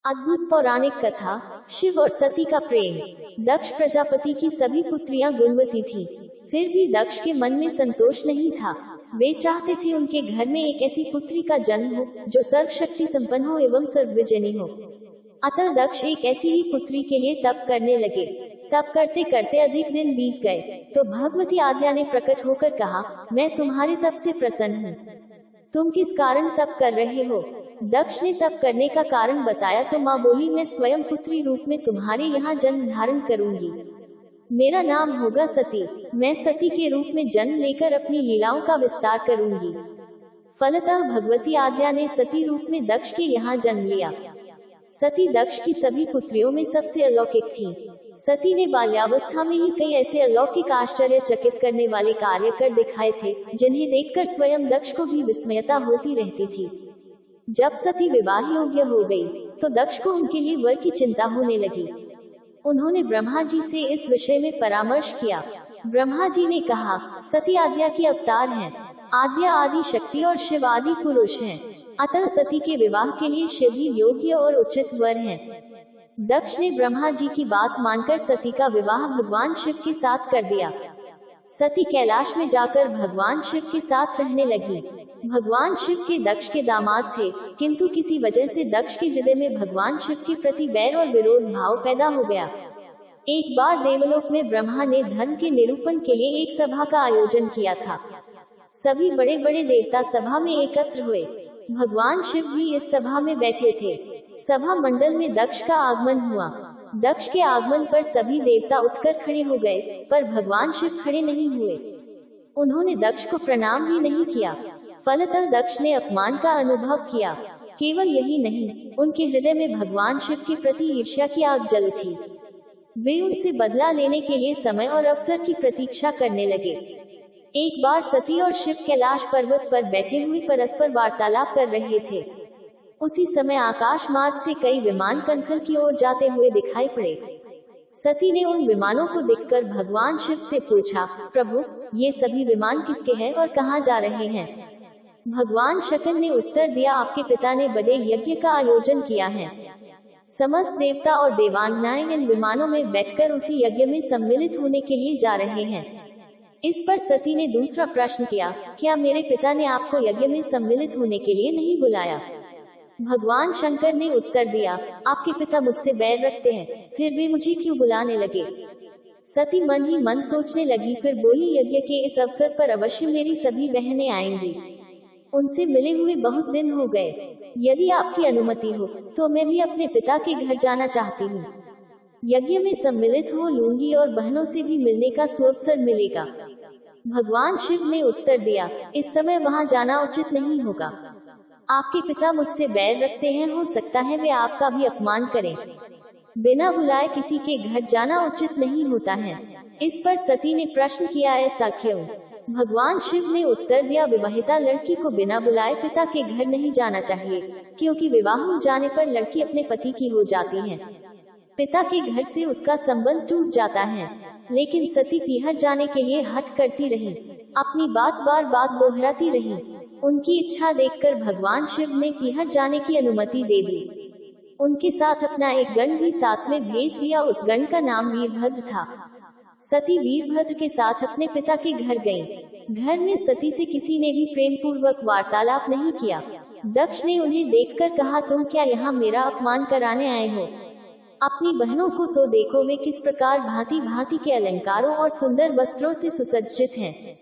अद्भुत पौराणिक कथा। शिव और सती का प्रेम। दक्ष प्रजापति की सभी पुत्रियां गुणवती थीं, फिर भी दक्ष के मन में संतोष नहीं था। वे चाहते थे उनके घर में एक ऐसी पुत्री का जन्म हो जो सर्वशक्ति संपन्न हो एवं सर्वविजयी हो। अतः दक्ष एक ऐसी ही पुत्री के लिए तप करने लगे। तप करते करते अधिक दिन बीत गए तो भगवती आद्या ने प्रकट होकर कहा, मैं तुम्हारे तप से प्रसन्न हूँ। तुम किस कारण तप कर रहे हो? दक्ष ने तप करने का कारण बताया तो माँ बोली, मैं स्वयं पुत्री रूप में तुम्हारे यहाँ जन्म धारण करूंगी। मेरा नाम होगा सती। मैं सती के रूप में जन्म लेकर अपनी लीलाओं का विस्तार करूंगी। फलतः भगवती आद्या ने सती रूप में दक्ष के यहाँ जन्म लिया। सती दक्ष की सभी पुत्रियों में सबसे अलौकिक थी। सती ने बाल्यावस्था में ही कई ऐसे अलौकिक आश्चर्यचकित करने वाले कार्य कर दिखाए थे जिन्हें देखकर स्वयं दक्ष को भी विस्मयता होती रहती थी। जब सती विवाह योग्य हो गई तो दक्ष को उनके लिए वर की चिंता होने लगी। उन्होंने ब्रह्मा जी से इस विषय में परामर्श किया। ब्रह्मा जी ने कहा, सती आद्या की अवतार हैं। आद्या आदि शक्ति और शिव आदि पुरुष हैं, अतः सती के विवाह के लिए शिव ही योग्य और उचित वर हैं। दक्ष ने ब्रह्मा जी की बात मानकर सती का विवाह भगवान शिव के साथ कर दिया। सती कैलाश में जाकर भगवान शिव के साथ रहने लगी। भगवान शिव के दक्ष के दामाद थे, किंतु किसी वजह से दक्ष के हृदय में भगवान शिव के प्रति बैर और विरोध भाव पैदा हो गया। एक बार देवलोक में ब्रह्मा ने धर्म के निरूपण के लिए एक सभा का आयोजन किया था। सभी बड़े बड़े देवता सभा में एकत्र हुए। भगवान शिव भी इस सभा में बैठे थे। सभा मंडल में दक्ष का आगमन हुआ। दक्ष के आगमन पर सभी देवता उठकर खड़े हो गए, पर भगवान शिव खड़े नहीं हुए। उन्होंने दक्ष को प्रणाम भी नहीं किया। फलतः दक्ष ने अपमान का अनुभव किया। केवल यही नहीं, उनके हृदय में भगवान शिव के प्रति ईर्ष्या की आग जल उठी। वे उनसे बदला लेने के लिए समय और अवसर की प्रतीक्षा करने लगे। एक बार सती और शिव कैलाश पर्वत पर बैठे हुए परस्पर वार्तालाप कर रहे थे। उसी समय आकाश मार्ग से कई विमान कनखल की ओर जाते हुए दिखाई पड़े। सती ने उन विमानों को देखकर भगवान शिव से पूछा, प्रभु, ये सभी विमान किसके हैं और कहाँ जा रहे हैं? भगवान शक्र ने उत्तर दिया, आपके पिता ने बड़े यज्ञ का आयोजन किया है। समस्त देवता और देवांगनाएं इन विमानों में बैठकर उसी यज्ञ में सम्मिलित होने के लिए जा रहे हैं। इस पर सती ने दूसरा प्रश्न किया, क्या मेरे पिता ने आपको यज्ञ में सम्मिलित होने के लिए नहीं बुलाया? भगवान शंकर ने उत्तर दिया, आपके पिता मुझसे बैर रखते हैं, फिर वे मुझे क्यों बुलाने लगे? सती मन ही मन सोचने लगी, फिर बोली, यज्ञ के इस अवसर पर अवश्य मेरी सभी बहनें आएंगी। उनसे मिले हुए बहुत दिन हो गए। यदि आपकी अनुमति हो तो मैं भी अपने पिता के घर जाना चाहती हूँ। यज्ञ में सम्मिलित हो लूंगी और बहनों से भी मिलने का सुअवसर मिलेगा। भगवान शिव ने उत्तर दिया, इस समय वहाँ जाना उचित नहीं होगा। आपके पिता मुझसे बैर रखते हैं, हो सकता है वे आपका भी अपमान करें। बिना बुलाए किसी के घर जाना उचित नहीं होता है। इस पर सती ने प्रश्न किया, ऐसा क्यों? भगवान शिव ने उत्तर दिया, विवाहिता लड़की को बिना बुलाए पिता के घर नहीं जाना चाहिए, क्योंकि विवाह हो जाने पर लड़की अपने पति की हो जाती है। पिता के घर से उसका संबंध टूट जाता है। लेकिन सती पीहर जाने के लिए हठ करती रही, अपनी बात बार बार दोहराती रही। उनकी इच्छा देखकर भगवान शिव ने पीहर जाने की अनुमति दे दी। उनके साथ अपना एक गण भी साथ में भेज दिया। उस गण का नाम वीरभद्र था। सती वीरभद्र के साथ अपने पिता के घर गईं। घर में सती से किसी ने भी प्रेम पूर्वक वार्तालाप नहीं किया। दक्ष ने उन्हें देखकर कहा, तुम क्या यहाँ मेरा अपमान कराने आए हो? अपनी बहनों को तो देखो, वे किस प्रकार भांति भांति के अलंकारों और सुंदर वस्त्रों से सुसज्जित हैं।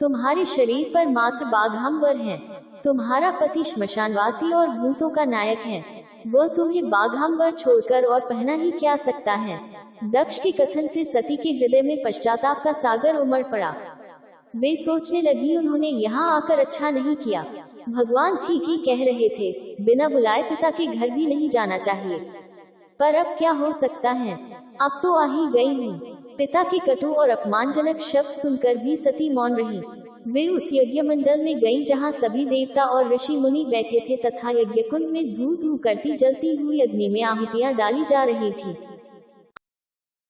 तुम्हारे शरीर पर मात्र बाघांबर हैं। तुम्हारा पति श्मशानवासी और भूतों का नायक है। वह तुम्हें बाघांबर छोड़कर और पहना ही क्या सकता है? दक्ष के कथन से सती के हृदय में पश्चाताप का सागर उमड़ पड़ा। वे सोचने लगी, उन्होंने यहाँ आकर अच्छा नहीं किया। भगवान ठीक ही कह रहे थे, बिना बुलाए पिता के घर भी नहीं जाना चाहिए। पर अब क्या हो सकता है? अब तो आ ही गई हूँ। पिता के कटु और अपमानजनक शब्द सुनकर भी सती मौन रही। वे उस यज्ञ मंडल में गईं जहाँ सभी देवता और ऋषि मुनि बैठे थे तथा यज्ञ कुंड में धू धू करती जलती हुई अग्नि में आहुतियाँ डाली जा रही थी।